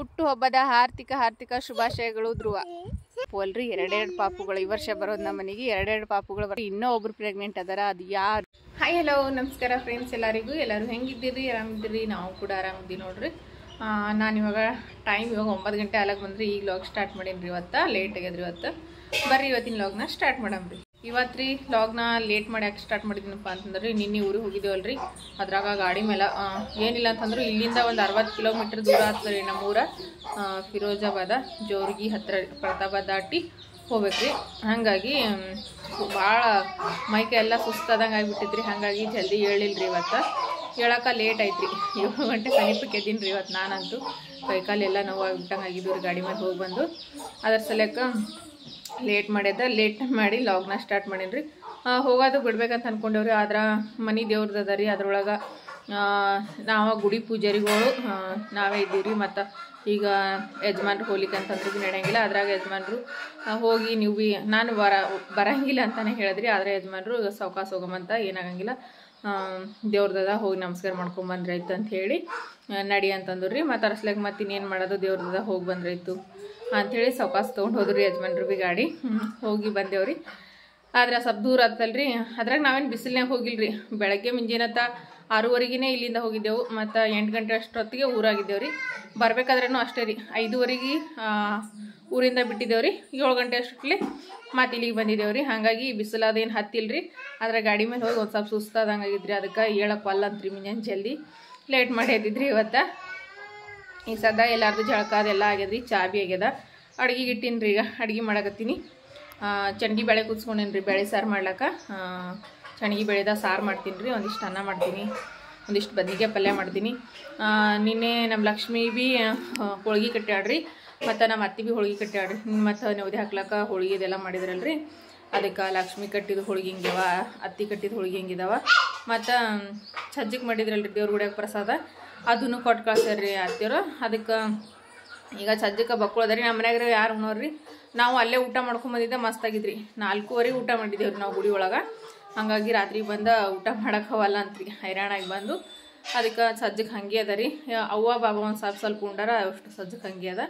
ಹುಟ್ಟುಹಬ್ಬದ ಹಾರ್ದಿಕ ಶುಭಾಶಯಗಳು ಧ್ರುವ. ಅಲ್ರಿ ಎರಡೆರಡು ಪಾಪುಗಳು ಈ ವರ್ಷ ಬರೋದು ನಮ್ಮ ಮನೆಗೆ. ಎರಡೆರಡು ಪಾಪುಗಳು ಬರೋ, ಇನ್ನೂ ಒಬ್ರು ಪ್ರೆಗ್ನೆಂಟ್ ಅದಾರ. ಅದು ಯಾರು? ಹಾಯ್ ಹಲೋ ನಮಸ್ಕಾರ ಫ್ರೆಂಡ್ಸ್, ಎಲ್ಲರಿಗೂ. ಎಲ್ಲರೂ ಹೆಂಗಿದ್ದೀರಿ? ಆರಾಮಿದ್ದೀರಿ? ನಾವು ಕೂಡ ಆರಾಮಿದ್ದೀವಿ ನೋಡ್ರಿ. ನಾನು ಇವಾಗ ಟೈಮ್ 9 ಗಂಟೆ ಆಲಕ್ಕೆ ಬಂದ್ರಿ. ಈಗ ಲಾಗ್ ಸ್ಟಾರ್ಟ್ ಮಾಡೀನಿ ರೀ. ಇವತ್ತು ಲೇಟ್ ಆಗ್ಯದ್ರಿ. ಇವತ್ತು ಬರ್ರಿ ಇವತ್ತಿನ ಲಾಗ್ನ ಸ್ಟಾರ್ಟ್ ಮಾಡಮ್ರಿ. ಇವತ್ತು ರೀ ಲಾಗ್ನ ಲೇಟ್ ಮಾಡಿ ಯಾಕೆ ಸ್ಟಾರ್ಟ್ ಮಾಡಿದ್ದೀನಪ್ಪ ಅಂತಂದ್ರೆ, ನಿನ್ನೆ ಊರಿಗೆ ಹೋಗಿದ್ದೇವಲ್ರಿ. ಅದ್ರಾಗ ಗಾಡಿ ಮೇಲೆ ಏನಿಲ್ಲ ಅಂತಂದ್ರೆ ಇಲ್ಲಿಂದ ಒಂದು 60 ಕಿಲೋಮೀಟ್ರ್ ದೂರ ಆಗ್ತದೆ ರೀ ನಮ್ಮೂರ. ಫಿರೋಜಾಬಾದ ಜೋರ್ಗಿ ಹತ್ತಿರ ಪ್ರತಾಪ ದಾಟಿ ಹೋಗ್ಬೇಕ್ರಿ. ಹಾಗಾಗಿ ಭಾಳ ಮೈಕೈ ಎಲ್ಲ ಸುಸ್ತಾದಂಗೆ ಆಗಿಬಿಟ್ಟಿದ್ರಿ. ಹಾಗಾಗಿ ಜಲ್ದಿ ಹೇಳಿಲ್ರಿ. ಇವತ್ತು ಹೇಳಕ್ಕೆ ಲೇಟ್ ಆಯ್ತು ರೀ. 7 ಗಂಟೆ ಸಮೀಪಕ್ಕೆ ಎದ್ದೀನಿ ರೀ ಇವತ್ತು. ನಾನಂತೂ ಕೈಕಾಲೆಲ್ಲ ನೋವು ಆಗಿಬಿಟ್ಟಂಗೆ ಆಗಿದ್ದು ರೀ ಗಾಡಿ ಮೇಲೆ ಹೋಗಿ ಬಂದು. ಅದ್ರ ಸಲಕ್ಕೆ ಲೇಟ್ ಮಾಡಿ ಲಾಗ್ನ ಸ್ಟಾರ್ಟ್ ಮಾಡೀನಿ ರೀ. ಹೋಗೋದು ಬಿಡ್ಬೇಕಂತ ಅಂದ್ಕೊಂಡೇವ್ರಿ. ಆದ್ರೆ ಮನೆ ದೇವ್ರದ್ದು ಅದ ರೀ. ಅದ್ರೊಳಗೆ ನಾವು ಗುಡಿ ಪೂಜಾರಿಗಳು ನಾವೇ ಇದ್ದೀವಿ ರೀ. ಮತ್ತು ಈಗ ಯಜಮಾನ್ರು ಹೋಗ್ಲಿಕ್ಕೆ ಅಂತಂದ್ರೆ ಭೀ ನಡೆಯಂಗಿಲ್ಲ. ಅದ್ರಾಗ ಯಜಮಾನ್ರು ಹೋಗಿ ನೀವು ಭೀ ನಾನು ಬರಂಗಿಲ್ಲ ಅಂತಲೇ ಹೇಳಿದ್ರಿ. ಆದರೆ ಯಜಮಾನ್ರು ಸಾವ್ಕಾಸ ಹೋಗಮಂತ, ಏನಾಗಂಗಿಲ್ಲ, ದೇವ್ರದದ ಹೋಗಿ ನಮಸ್ಕಾರ ಮಾಡ್ಕೊಂಬಂದ್ರೆ ಆಯ್ತು ಅಂತ ಹೇಳಿ ನಡಿ ಅಂತಂದ್ರು ರೀ. ಮತ್ತು ಅರ್ಸ್ಲಾಗ ಮತ್ತೆ ಇನ್ನೇನು ಮಾಡೋದು, ದೇವ್ರದದ ಹೋಗಿ ಬಂದ್ರಾಯ್ತು ಅಂಥೇಳಿ ಸಾವ್ಕಾಸ ತೊಗೊಂಡು ಹೋದ್ರಿ ಯಜಮಾನ್ರು ಭೀ ಗಾಡಿ. ಹೋಗಿ ಬಂದೇವ್ರಿ. ಆದ್ರೆ ಸ್ವಲ್ಪ ದೂರ ಆತಲ್ರಿ. ಅದ್ರಾಗ ನಾವೇನು ಬಿಸಿಲ್ನಾಗ ಹೋಗಿಲ್ರಿ. ಬೆಳಗ್ಗೆ ಮುಂಜಾನತ್ತ 6:30ಗೆ ಇಲ್ಲಿಂದ ಹೋಗಿದ್ದೆವು. ಮತ್ತು 8 ಗಂಟೆ ಅಷ್ಟೊತ್ತಿಗೆ ಊರಾಗಿದ್ದೇವೆ ರೀ. ಬರ್ಬೇಕಾದ್ರೂ ಅಷ್ಟೇ ರೀ, 5:30ಗೆ ಊರಿಂದ ಬಿಟ್ಟಿದ್ದೇವ್ರಿ. 7 ಗಂಟೆ ಅಷ್ಟರಲ್ಲಿ ಮತ್ತು ಇಲ್ಲಿಗೆ ಬಂದಿದ್ದೇವ್ರಿ. ಹಾಗಾಗಿ ಬಿಸಿಲದೇನು ಹತ್ತಿಲ್ರಿ. ಆದರೆ ಗಾಡಿ ಮೇಲೆ ಹೋಗಿ ಒಂದು ಸ್ವಲ್ಪ ಸುಸ್ತಾದಂಗೆ ಆಗಿದ್ರಿ. ಅದಕ್ಕೆ ಹೇಳಕ್ಕೆ ಅಂತರಿ ಮುಂಜಾನೆ ಜಲ್ದಿ ಲೇಟ್ ಮಾಡಿ ಎದ್ದಿದ್ರಿ ಇವತ್ತು. ಈಗ ಸದ್ಯ ಎಲ್ಲಾರ್ದು ಜಳಕ ಅದೆಲ್ಲ ಆಗ್ಯದ್ರಿ. ಚಾ ಭೀ ಆಗ್ಯದ. ಅಡ್ಗೆಗೆ ಇಟ್ಟೀನಿ ರೀ. ಈಗ ಅಡ್ಗೆ ಮಾಡಕತ್ತೀನಿ. ಚಣ್ಗಿ ಬೇಳೆ ಕುದಿಸ್ಕೊಂಡೇನಿ ರೀ ಬೇಳೆ ಸಾರು ಮಾಡ್ಲಕ್ಕ. ಚಣ್ಗಿ ಬೇಳೆದ ಸಾರು ಮಾಡ್ತೀನಿ ರೀ. ಒಂದಿಷ್ಟು ಅನ್ನ ಮಾಡ್ತೀನಿ, ಒಂದಿಷ್ಟು ಬದ್ನಿಕಾಯಿ ಪಲ್ಯ ಮಾಡ್ತೀನಿ. ನಿನ್ನೆ ನಮ್ಮ ಲಕ್ಷ್ಮಿ ಭೀ ಹೋಳ್ಗೆ ಕಟ್ಟಾಡ್ರಿ. ಮತ್ತು ನಮ್ಮ ಅತ್ತಿ ಭೀ ಹೋಳ್ಗೆ ಕಟ್ಟಾಡ್ರಿ. ಮತ್ತು ನವದೆ ಹಾಕ್ಲಕ್ಕ ಹೋಳ್ಗೆ ಇದೆಲ್ಲ ಮಾಡಿದ್ರಲ್ರಿ. ಅದಕ್ಕೆ ಲಕ್ಷ್ಮಿ ಕಟ್ಟಿದ ಹೋಳ್ಗೆ ಹಿಂಗ್ಯವ, ಅತ್ತಿ ಕಟ್ಟಿದ ಹೋಳ್ಗೆ ಹಿಂಗಿದಾವ. ಮತ್ತು ಸಜ್ಜಿಗೆ ಮಾಡಿದ್ರಲ್ರಿ ದೇವ್ರ ಗುಡಿಯಾಗ ಪ್ರಸಾದ, ಅದನ್ನು ಕೊಟ್ಟು ಕಳ್ಸ್ಯಾರ್ರಿ ಅತ್ತಿಯವರು. ಅದಕ್ಕೆ ಈಗ ಸಜ್ಜಕ್ಕೆ ಬಕ್ಕೊಳದ್ರಿ. ನಮ್ಮ ಮನ್ಯಾಗ ಯಾರು ಉಣ್ಣೋರ್ರಿ. ನಾವು ಅಲ್ಲೇ ಊಟ ಮಾಡ್ಕೊಂಬಂದಿದ್ದೆ. ಮಸ್ತಾಗಿದ್ರಿ. 4:15 ಊಟ ಮಾಡಿದ್ದೇವ್ರಿ ನಾವು ಗುಡಿ ಒಳಗೆ. ಹಾಗಾಗಿ ರಾತ್ರಿ ಬಂದು ಊಟ ಮಾಡೋಕೆ ಹೋಗಲ್ಲ ಅಂತ್ರಿ, ಹೈರಾಣಾಗಿ ಬಂದು. ಅದಕ್ಕೆ ಸಜ್ಜಕ್ಕೆ ಹಂಗೆ ಅದ ರೀ. ಅವ್ವ ಬಾಬಾ ಒಂದು ಸ್ವಲ್ಪ ಉಂಡಾರ, ಅಷ್ಟು ಸಜ್ಜಕ್ಕೆ ಹಂಗೆ ಅದ.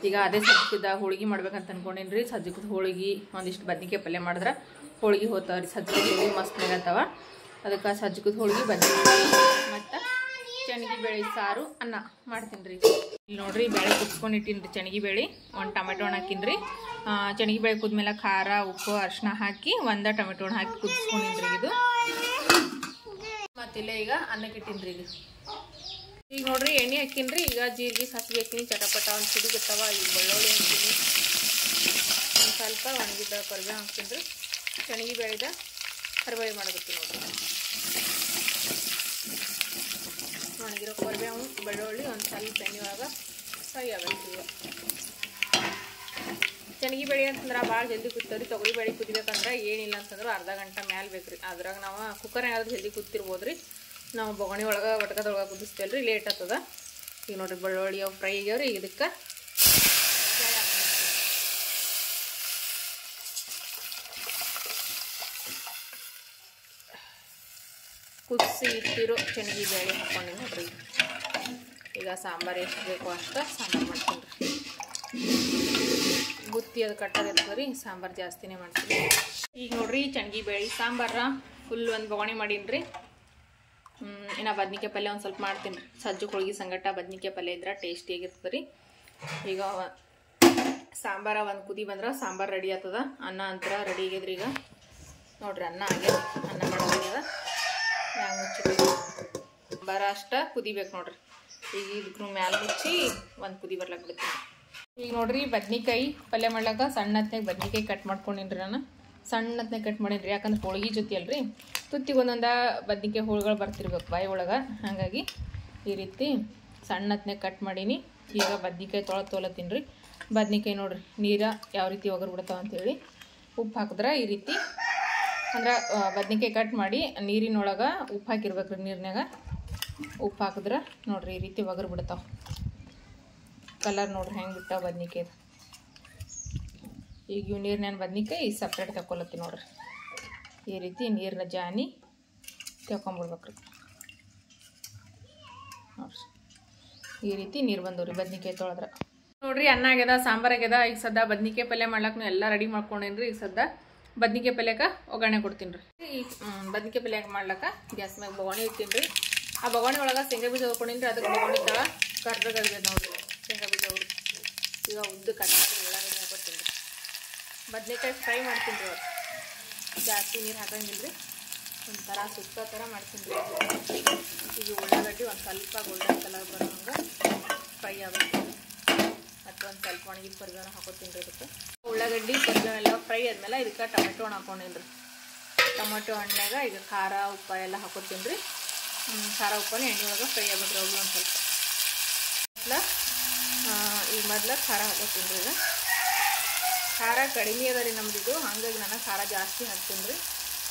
ಈಗ ಅದೇ ಸಜ್ಜಕ್ಕಿದ್ದ ಹೋಳ್ಗೆ ಮಾಡ್ಬೇಕಂತ ಅನ್ಕೊಂಡೇನಿ ರೀ. ಸಜ್ಜಕ್ಕದ ಹೋಳ್ಗೆ ಒಂದಿಷ್ಟು ಬದ್ನಿಕಾಯಿ ಪಲ್ಯ ಮಾಡಿದ್ರೆ ಹೋಳ್ಗೆ ಹೋಗ್ತಾವ್ರಿ. ಸಜ್ಜಕ್ಕೆ ಹೋಳ್ಗೆ ಮಸ್ತ್ ಆಗತ್ತವ. ಅದಕ್ಕೆ ಸಜ್ಜಕ್ಕದ ಹೋಳ್ಗೆ ಬದ್ನಿಕಾಯಿ ಮತ್ತು ಚಣ್ಗಿ ಬೇಳೆ ಸಾರು ಅನ್ನ ಮಾಡ್ತೀನಿ ರೀ. ಇಲ್ಲಿ ನೋಡ್ರಿ ಬೇಳೆ ಕುದಿಸ್ಕೊಂಡಿಟ್ಟಿನಿ ರೀ. ಚಣ್ಗಿ ಬೇಳೆ, ಒಂದು ಟೊಮೆಟೊ ಹಣ್ಣು ಹಾಕಿನಿ ರೀ. ಚಣ್ಗಿ ಬೇಳೆ ಕುದ್ಮೇಲೆ ಖಾರ, ಉಪ್ಪು, ಅರಿಶಿನ ಹಾಕಿ ಒಂದು ಟೊಮೆಟೊ ಹಣ್ಣು ಹಾಕಿ ಕುದಿಸ್ಕೊಂಡಿನಿ ರೀ ಇದು. ಮತ್ತಿಲ್ಲ ಈಗ ಅನ್ನಕ್ಕೆ ಇಟ್ಟಿನಿ ರೀ. ಈಗ ನೋಡ್ರಿ ಎಣ್ಣೆ ಹಾಕಿನಿ ರೀ. ಈಗ ಜೀರಿಗೆ ಸಾಸಿವೆ ಹಾಕಿನಿ, ಚಟಪಟ ಒಂದು ಸಿಡಿಗತ್ತವ. ಈಗ ಬೆಳ್ಳುಳ್ಳಿ ಹಾಕ್ತೀನಿ, ಒಂದು ಸ್ವಲ್ಪ ಒಣಗಿದ ಕರಿಬೇವು ಹಾಕ್ತೀನಿ ರೀ. ಚಣ್ಗಿ ಬೇಳೆದ ಕರಿಬೇವು ಮಾಡಕತ್ತೀನಿ ನೋಡ್ರಿ. ಒಣಗಿರೋ ಕರಿಬೇವು, ಬೆಳ್ಳುಳ್ಳಿ ಒಂದು ಸ್ವಲ್ಪ ಎಣ್ಣೆ ಒಳಗೆ ಫ್ರೈ ಆಗಬೇಕು. ಈಗ ಚಣ್ಗಿ ಬೇಳೆ ಅಂತಂದ್ರೆ ಭಾಳ ಜಲ್ದಿ ಕುದ್ತವ್ರಿ. ತೊಗರಿ ಬೇಳೆ ಕುದಿಬೇಕಂದ್ರೆ ಏನಿಲ್ಲ ಅಂತಂದ್ರೆ ಅರ್ಧ ಗಂಟೆ ಮ್ಯಾಲೆ ಬೇಕು ರೀ. ಅದ್ರಾಗ ನಾವು ಕುಕ್ಕರ್ನಾಗ ಜಲ್ದಿ ಕುದ್ತಿರ್ಬೋದು ರೀ. ನಾವು ಬೊಗಣಿ ಒಳಗೆ ಒಟ್ಕದೊಳಗೆ ಕುದಿಸ್ತೇವೆ ರೀ, ಲೇಟ್ ಆಗ್ತದ. ಈಗ ನೋಡಿರಿ ಬೆಳ್ಳುಳ್ಳಿ ಅವು ಫ್ರೈ ಆಗ್ಯಾವ್ರಿ. ಈಗ ಇದಕ್ಕೆ ಕುದಿಸಿ ಇಟ್ಟಿರೋ ಚಣ್ಗಿ ಬೇಳೆ ಹಾಕ್ಕೊಂಡು ನೋಡ್ರಿ. ಈಗ ಸಾಂಬಾರು ಎಷ್ಟು ಬೇಕೋ ಅಷ್ಟು ಸಾಂಬಾರು ಮಾಡ್ತೀನಿ ರೀ. ಗುತ್ತಿ ಅದು ಕಟ್ಟಾಗಿರ್ತದೆ ರೀ, ಸಾಂಬಾರು ಜಾಸ್ತಿನೇ ಮಾಡ್ತೀನಿ. ಈಗ ನೋಡ್ರಿ ಚಣ್ಗಿ ಬೇಳೆ ಸಾಂಬಾರ ಫುಲ್ ಒಂದು ಬೊಗಣಿ ಮಾಡೀನಿ ರೀ. ಇನ್ನು ಬದ್ನಿಕಾಯಿ ಪಲ್ಯ ಒಂದು ಸ್ವಲ್ಪ ಮಾಡ್ತೀನಿ ರೀ. ಸಜ್ಜು ಹೋಳ್ಗೆ ಸಂಗಟ ಬದ್ನಿಕಾಯಿ ಪಲ್ಯ ಇದ್ರೆ ಟೇಸ್ಟಿಯಾಗಿರ್ತದೆ ರೀ. ಈಗ ಸಾಂಬಾರ ಒಂದು ಕುದಿ ಬಂದ್ರೆ ಸಾಂಬಾರು ರೆಡಿ ಆಗ್ತದ. ಅನ್ನ ಅಂತರ ರೆಡಿ ಆಗ್ಯದ್ರಿ. ಈಗ ನೋಡ್ರಿ ಅನ್ನ ಆಗ್ಯದ. ಅನ್ನ ಮಾಡೋದಾಗ್ಯದ. ಮ್ಯಾಗ ಮುಚ್ಚಿ ಸಾಂಬಾರ ಅಷ್ಟ ಕುದಿಬೇಕು ನೋಡ್ರಿ. ಈಗ ಇದಕ್ಕೆ ಮ್ಯಾಲೆ ಮುಚ್ಚಿ ಒಂದು ಕುದಿ ಬರ್ಲಕ್ಕೆ ಬಿಡ್ತೀನಿ. ಈಗ ನೋಡ್ರಿ ಬದ್ನಿಕಾಯಿ ಪಲ್ಯ ಮಾಡ್ಲಾಕ ಸಣ್ಣತ್ನಾಗ ಬದ್ನಿಕಾಯಿ ಕಟ್ ಮಾಡ್ಕೊಂಡಿನಿ ರೀ. ನಾನು ಸಣ್ಣತ್ನಾಗ ಕಟ್ ಮಾಡೀನಿ ರೀ. ಯಾಕಂದ್ರೆ ಹೋಳ್ಗೆ ಜೊತೆ ಅಲ್ರಿ, ತುತ್ತಿಗೆ ಒಂದೊಂದು ಬದ್ನಿಕಾಯಿ ಹೋಳ್ಗಳು ಬರ್ತಿರ್ಬೇಕು ಬಾಯಿ ಒಳಗೆ. ಹಾಗಾಗಿ ಈ ರೀತಿ ಸಣ್ಣತ್ನಾಗ ಕಟ್ ಮಾಡೀನಿ. ಈಗ ಬದ್ನಿಕಾಯಿ ತೊಳತೀನಿ ರೀ. ಬದ್ನಿಕಾಯಿ ನೋಡ್ರಿ ನೀರು ಯಾವ ರೀತಿ ಒಗರು ಬಿಡ್ತಾವ ಅಂತೇಳಿ ಉಪ್ಪು ಹಾಕಿದ್ರೆ ಈ ರೀತಿ ಅಂದ್ರೆ ಬದ್ನಿಕಾಯಿ ಕಟ್ ಮಾಡಿ ನೀರಿನೊಳಗೆ ಉಪ್ಪು ಹಾಕಿರ್ಬೇಕು ರೀ. ನೀರಿನಾಗ ಉಪ್ಪು ಹಾಕಿದ್ರೆ ನೋಡ್ರಿ ಈ ರೀತಿ ಒಗರು ಬಿಡ್ತಾವ. ಕಲರ್ ನೋಡ್ರಿ ಹೆಂಗೆ ಬಿಟ್ಟಾವ ಬದ್ನಿಕಾಯ್ದು. ಈಗ ಇವು ನೀರಿನ ಬದ್ನಿಕಾಯಿ ಸಪ್ರೇಟ್ ತಗೊಳತ್ತೀನಿ ನೋಡ್ರಿ. ಈ ರೀತಿ ನೀರಿನ ಜಾನಿ ತೆಕ್ಕೊಂಬಿಡ್ಬೇಕ್ರಿ ನೋಡ್ರಿ. ಈ ರೀತಿ ನೀರು ಬಂದವ್ರಿ ಬದ್ನಿಕಾಯಿ ತೊಳೆದ್ರೆ. ನೋಡ್ರಿ ಅನ್ನ ಆಗ್ಯದ, ಸಾಂಬಾರು ಆಗ್ಯದ. ಈಗ ಸದ್ದ ಬದ್ನಿಕಾಯಿ ಪಲ್ಯ ಮಾಡ್ಲಕ್ಕ ಎಲ್ಲ ರೆಡಿ ಮಾಡ್ಕೊಂಡೇನ್ರಿ. ಈಗ ಸದ್ದ ಬದ್ನಿಕಾಯಿ ಪಲ್ಯಕ್ಕೆ ಒಗ್ಗರಣೆ ಕೊಡ್ತೀನಿ ರೀ. ಈ ಬದ್ನಿಕಾಯಿ ಪಲ್ಯ ಮಾಡ್ಲಕ್ಕ ಗ್ಯಾಸ್ ಮ್ಯಾಗ ಬೊಗಣಿ ಇಟ್ಟಿನಿ ರೀ. ಆ ಬೊಗಣಿ ಒಳಗೆ ಶೇಂಗಾ ಬೀಜ ಹೋಗ್ಕೊಂಡಿನಿ ರೀ. ಅದಕ್ಕೆ ಬೊಗಣಿ ತಳ ಕರ್ರಗಾಗಿದೆ ನೋಡ್ರಿ ಶೇಂಗಾ ಬೀಜ ಅವ್ರು. ಈಗ ಉದ್ದು ಕಟ್ ಮಾಡಿ ಉಳ್ಳಾಗಡ್ಡಿ ಹಾಕೋತೀನಿ ರೀ. ಬದ್ನಿಕಾಯಿ ಫ್ರೈ ಮಾಡ್ತೀನಿ ರೀ. ಅವ್ರು ಜಾಸ್ತಿ ನೀರು ಹಾಕಂಗಿಲ್ಲ ರೀ, ಒಂಥರ ಸುಕ್ಕ ಥರ ಮಾಡ್ತೀನಿ ರೀ. ಈಗ ಉಳ್ಳಾಗಡ್ಡಿ ಒಂದು ಸ್ವಲ್ಪ ಗೋಲ್ಡನ್ ಕಲರ್ ಬರೋ ಹಂಗೆ ಫ್ರೈ ಆಗುತ್ತೆ. ಮತ್ತು ಒಂದು ಸ್ವಲ್ಪ ಒಣಗಿದ ಕರಿಬೇವು ಹಾಕೋತೀನಿ ರೀ. ಅದಕ್ಕೆ ಉಳ್ಳಾಗಡ್ಡಿ ಕರಿಬೇವು ಎಲ್ಲ ಫ್ರೈ ಆದಮೇಲೆ ಇದಕ್ಕೆ ಟೊಮೆಟೊ ಹಣ್ಣು ಹಾಕೊಂಡೀನಿ ರೀ. ಟೊಮೆಟೊ ಹಣ್ಣಾಗ ಈಗ ಖಾರ ಉಪ್ಪು ಎಲ್ಲ ಹಾಕೋತೀನಿ ರೀ. ಖಾರ ಉಪ್ಪನ್ನು ಎಣ್ಣೆ ಒಳಗೆ ಫ್ರೈ ಆಗ್ಬಿಟ್ರೆ ಹೋಗಿ ಒಂದು ಸ್ವಲ್ಪ ಈಗ ಮೊದಲು ಖಾರ ಹಾಕೋತೀನಿ ರೀ. ಈಗ ಖಾರ ಕಡಿಮೆ ಅದ ರೀ ನಮ್ದಿದು, ಹಾಗಾಗಿ ನಾನು ಖಾರ ಜಾಸ್ತಿ ಹಾಕ್ತೀನಿ ರೀ.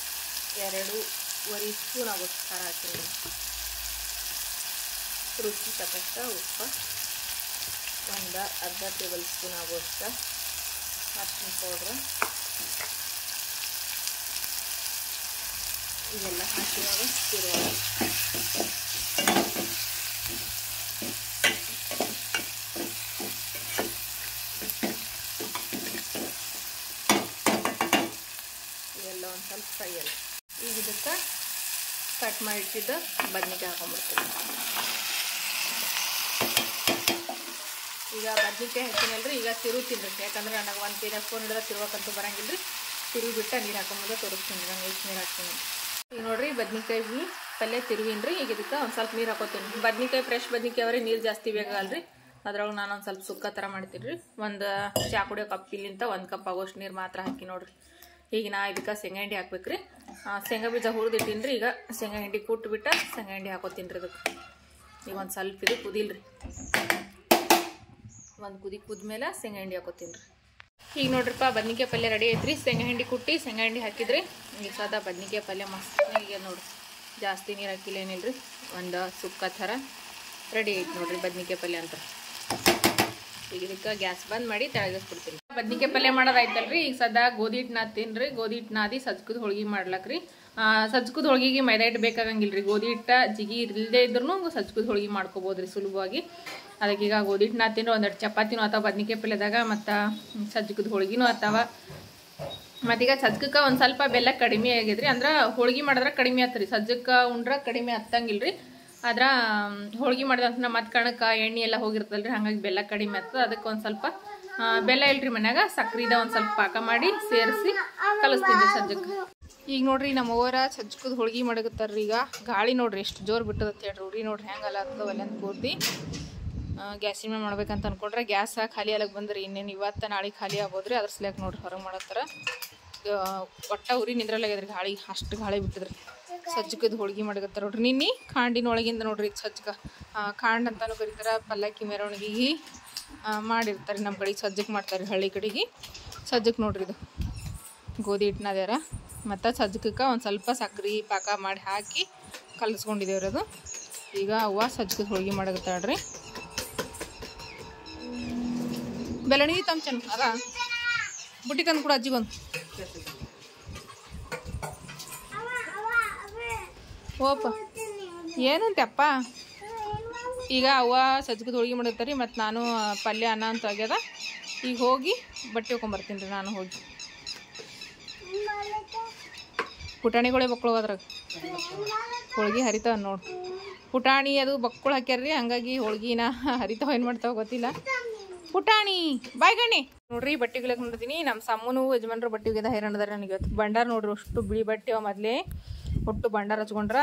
2.5 ಸ್ಪೂನ್ ಆಗೋಷ್ಟು ಖಾರ ಹಾಕ್ತೀನಿ ರೀ. ರುಚಿ ತಕ್ಕಷ್ಟ ಉಪ್ಪು, ಒಂದು ಅರ್ಧ ಟೇಬಲ್ ಸ್ಪೂನ್ ಆಗೋಷ್ಟು ಅರಿಶಿನ ಪೌಡ್ರ್, ಇವೆಲ್ಲ ಹಾಕಿವಾಗ ತಿರುವಾಗ ಇವೆಲ್ಲ ಒಂದು ಸ್ವಲ್ಪ ಫ್ರೈ ಅಲ್ಲ. ಈಗ ಇದಕ್ಕೆ ಕಟ್ ಮಾಡಿಟ್ಟಿದ್ದ ಬದ್ನಿಕಾಯಿ ಹಾಕೊಂಡ್ಬಿಡ್ತೀನಿ. ಈಗ ಬದ್ನಿಕಾಯಿ ಹಾಕಿನಲ್ರಿ, ಈಗ ತಿರುಗ್ತೀನಿ ರೀ. ಯಾಕಂದ್ರೆ ನನಗೆ ಒಂದು ಕೈದಾಗ ಸ್ಪೂನ್ ಹಿಡಿದ ತಿರುವಕ್ಕಂತೂ ಬರಂಗಿಲ್ಲ ರೀ. ತಿರುಗಿ ಬಿಟ್ಟು ನೀರು ಹಾಕೊಂಬಂದು ತೋರಿಸ್ತೀನಿ ರೀ. ನಾನು ಎಷ್ಟು ನೀರು ಹಾಕ್ತೀನಿ ಈಗ ನೋಡಿರಿ. ಬದ್ನಿಕಾಯಿ ಪಲ್ಯ ತಿರುವಿನ ರೀ. ಈಗ ಇದಕ್ಕೆ ಒಂದು ಸ್ವಲ್ಪ ನೀರು ಹಾಕೋತೀನಿ. ಬದ್ನಿಕಾಯಿ ಫ್ರೆಶ್ ಬದ್ನಿಕಾಯಿ ಅವ್ರಿ ನೀರು ಜಾಸ್ತಿ ಬೇಕಾಗಲ್ರಿ. ಅದ್ರೊಳಗೆ ನಾನು ಒಂದು ಸ್ವಲ್ಪ ಸುಕ್ಕ ಥರ ಮಾಡ್ತೀನಿ ರೀ. ಒಂದು ಚಾ ಕುಡಿಯೋ ಕಪ್ಪಿಲಿಂತ 1 ಕಪ್ ಆಗೋಷ್ಟು ನೀರು ಮಾತ್ರ ಹಾಕಿ ನೋಡಿರಿ. ಈಗ ನಾ ಇದಕ್ಕೆ ಶೇಂಗಾ ಹಿಂಡಿ ಹಾಕ್ಬೇಕು ರೀ. ಶೇಂಗಾ ಬೀಜ ಹುರಿದಿಟ್ಟಿನಿ ರೀ. ಈಗ ಶೇಂಗಾ ಹಿಂಡಿ ಕುಟ್ಬಿಟ್ಟು ಶೇಂಗಾ ಹಿಂಡಿ ಹಾಕೋತೀನಿ ರೀ. ಅದಕ್ಕೆ ಈಗ ಒಂದು ಸ್ವಲ್ಪ ಇದು ಕುದಿಲ್ರಿ. ಒಂದು ಕುದಿ ಕುದ್ಮೇಲೆ ಶೇಂಗಾ ಹಿಂಡಿ ಹಾಕೋತೀನಿ ರೀ. ಈಗ ನೋಡ್ರಿಪ್ಪ ಬದ್ನಿಕಾಯಿ ಪಲ್ಯ ರೆಡಿ ಐತ್ರಿ. ಶೇಂಗಾ ಹಿಂಡಿ ಕುಟ್ಟಿ ಶೇಂಗಾ ಹಿಂಡಿ ಹಾಕಿದ್ರಿ. ಈಗ ಸದಾ ಬದ್ನಿಕಾಯಿ ಪಲ್ಯ ಮಸ್ತ್ ಈಗ ನೋಡ್ರಿ. ಜಾಸ್ತಿ ನೀರು ಹಾಕಿಲ್ಲ ಏನಿಲ್ಲ ರೀ. ಒಂದು ಸುಕ್ಕ ಥರ ರೆಡಿ ಐತಿ ನೋಡ್ರಿ ಬದ್ನಿಕಾಯಿ ಪಲ್ಯ ಅಂತ. ಈಗ ಇದಕ್ಕೆ ಗ್ಯಾಸ್ ಬಂದ್ ಮಾಡಿ ತೆಳಗಿಸ್ಬಿಡ್ತೀನಿ. ಬದ್ನಿಕಾಯಿ ಪಲ್ಯ ಮಾಡೋದಾಯ್ತಲ್ರಿ. ಈಗ ಸದಾ ಗೋಧಿ ಹಿಟ್ಟು ನಾದ್ತೀನಿ ರೀ. ಗೋಧಿ ಹಿಟ್ಟು ನಾದಿ ಸಜ್ಕದ ಹೋಳಿಗೆ ಮಾಡ್ಲಕ್ರಿ. ಸಜ್ಕದ ಹೋಳಿಗೆಗೆ ಮೈದಾ ಹಿಟ್ಟು ಬೇಕಾಗಂಗಿಲ್ಲ ರೀ. ಗೋಧಿ ಹಿಟ್ಟ ಜಿಗಿ ಇಲ್ಲದೆ ಇದ್ರೂ ಸಜ್ಕದ ಹೋಳಿಗೆ ಮಾಡ್ಕೋಬೋದ್ರಿ ಸುಲಭವಾಗಿ. ಅದಕ್ಕೆ ಈಗ ಗೋಧಿ ಹಿಟ್ಟು ನಾದ್ತೀನಿ. ಒಂದೆರಡು ಚಪಾತಿನೂ ಅಥವಾ ಬದ್ನಿಕಾಯಿ ಪಲ್ಯದಾಗ ಮತ್ತು ಸಜ್ಕದ ಹೋಳಿಗೆನೂ ಅಥವಾ ಮತ್ತೀಗ ಸಜ್ಕಕ್ಕೆ ಒಂದು ಸ್ವಲ್ಪ ಬೆಲ್ಲ ಕಡಿಮೆ ಆಗಿದ್ರಿ. ಅಂದ್ರೆ ಹೋಳಿಗೆ ಮಾಡಿದ್ರೆ ಕಡಿಮೆ ಆತ್ರಿ. ಸಜ್ಜಕ್ಕೆ ಉಂಡ್ರೆ ಕಡಿಮೆ ಹತ್ತಂಗಿಲ್ಲ ರೀ. ಆದ್ರೆ ಹೋಳಿಗೆ ಮಾಡಿದಂತ ಮತ್ತೆ ಕಣಕ್ಕೆ ಎಣ್ಣೆ ಎಲ್ಲ ಹೋಗಿರ್ತಲ್ರಿ. ಹಾಗಾಗಿ ಬೆಲ್ಲ ಕಡಿಮೆ ಆಗ್ತದೆ. ಅದಕ್ಕೆ ಒಂದು ಸ್ವಲ್ಪ ಬೆಲ್ಲ ಇಲ್ರಿ ಮನ್ಯಾಗ ಸಕ್ರಿದ ಒಂದು ಸ್ವಲ್ಪ ಪಾಕ ಮಾಡಿ ಸೇರಿಸಿ ಕಲಿಸ್ತೀನಿ ಸಜ್ಜಕ್ಕೆ. ಈಗ ನೋಡ್ರಿ ನಮ್ಮ ಓವರ ಸಜ್ಜಕದ ಹೋಳಿಗೆ ಮಾಡಕತ್ತಾರ್ರಿ. ಈಗ ಗಾಳಿ ನೋಡ್ರಿ ಎಷ್ಟು ಜೋರು ಬಿಟ್ಟದತ್ತ ಹೇಳ್ರಿ. ಉರಿ ನೋಡ್ರಿ ಹೆಂಗಲ್ಲ ಆಗ್ತದಲ್ಲ ಅಂತ ಪೂರ್ತಿ ಗ್ಯಾಸಿನ ಮೇಲೆ ಮಾಡ್ಬೇಕಂತ ಅನ್ಕೊಂಡ್ರೆ ಗ್ಯಾಸ್ ಖಾಲಿ ಆಗಕ್ಕೆ ಬಂದ್ರಿ. ಇನ್ನೇನು ಇವತ್ತು ನಾಳೆ ಖಾಲಿ ಆಗೋದ್ರಿ. ಅದ್ರ ಸಲಕ್ಕೆ ನೋಡ್ರಿ ಹೊರಗೆ ಮಾಡತ್ತಾರ. ಒಟ್ಟ ಉರಿ ನಿಂದ್ರಲ್ಲಾಗ್ಯದ್ರಿ. ಗಾಳಿ ಅಷ್ಟು ಗಾಳಿ ಬಿಟ್ಟಿದ್ರಿ. ಸಜ್ಜಕದ ಹೋಳಿಗೆ ಮಾಡಕತ್ತಾರ ನೋಡ್ರಿ. ನಿನ್ನೆ ಕಾಂಡಿನ ಒಳಗಿಂದ ನೋಡ್ರಿ ಸಜ್ಜಕ ಕಾಂಡ್ ಅಂತಾನು ಕರೀತಾರ. ಪಲ್ಲಕ್ಕಿ ಮೆರವಣಿಗೆಗೆ ಮಾಡಿರ್ತಾರೆ. ನಮ್ಮ ಕಡೆಗೆ ಸಜ್ಜಕ್ಕೆ ಮಾಡ್ತಾರೆ. ಹಳ್ಳಿ ಕಡೆಗೆ ಸಜ್ಜಕ್ಕೆ ನೋಡ್ರಿ ಇದು ಗೋಧಿ ಹಿಟ್ಟನದ್ಯಾರ. ಮತ್ತು ಸಜ್ಜಕಕ್ಕೆ ಒಂದು ಸ್ವಲ್ಪ ಸಕ್ರೆ ಪಾಕ ಮಾಡಿ ಹಾಕಿ ಕಲಿಸ್ಕೊಂಡಿದ್ದೇವ್ರಿ. ಅದು ಈಗ ಅವ್ವ ಸಜ್ಜಕದ ಹೋಳಿಗೆ ಮಾಡಕತ್ತಾಳ್ರಿ. ಬೆಳಣಿಗೆ ತಮ್ಮ ಅದ ಬುಟ್ಟಿ ತಂದು ಕೂಡ ಅಜ್ಜಿಗೊಂದು ಓಪ ಏನಂತಪ್ಪ. ಈಗ ಅವ್ವ ಸಜ್ಜಕದ ಹೋಳಿಗೆ ಮಾಡಿರ್ತಾರೆ. ಮತ್ತು ನಾನು ಪಲ್ಯ ಅನ್ನ ಅಂತ ಆಗ್ಯದ. ಈಗ ಹೋಗಿ ಬಟ್ಟೆ ಹೋಗ್ಕೊಂಬರ್ತೀನಿ ರೀ. ನಾನು ಹೋಗಿ ಪುಟಾಣಿಗಳೇ ಬಕ್ಕಳು ಅದ್ರಾಗ ಹೋಳ್ಗೆ ಹರಿತಾವ ನೋಡಿ. ಪುಟಾಣಿ ಅದು ಬಕ್ಕಳು ಹಾಕ್ಯಾರ್ರಿ. ಹಂಗಾಗಿ ಹೋಳ್ಗಿನ ಹರಿತಾವ ಏನು ಮಾಡ್ತಾವ ಗೊತ್ತಿಲ್ಲ. ಪುಟಾಣಿ ಬಾಯ್ಗಣ್ಣಿ ನೋಡ್ರಿ. ಬಟ್ಟೆಗಳಿಗೆ ನೋಡಿದೀನಿ. ನಮ್ಮ ಸಮ್ಮನು ಯಜಮಾನ್ರು ಬಟ್ಟೆಗೆ ಹೈರಾಣದಾರ. ನನಗೆ ಇವತ್ತು ಬಂಡಾರ ನೋಡ್ರಿ. ಅಷ್ಟು ಬಿಳಿ ಬಟ್ಟೆ ಅವ. ಮೊದಲೇ ಒಟ್ಟು ಬಂಡಾರ ಹಚ್ಕೊಂಡ್ರ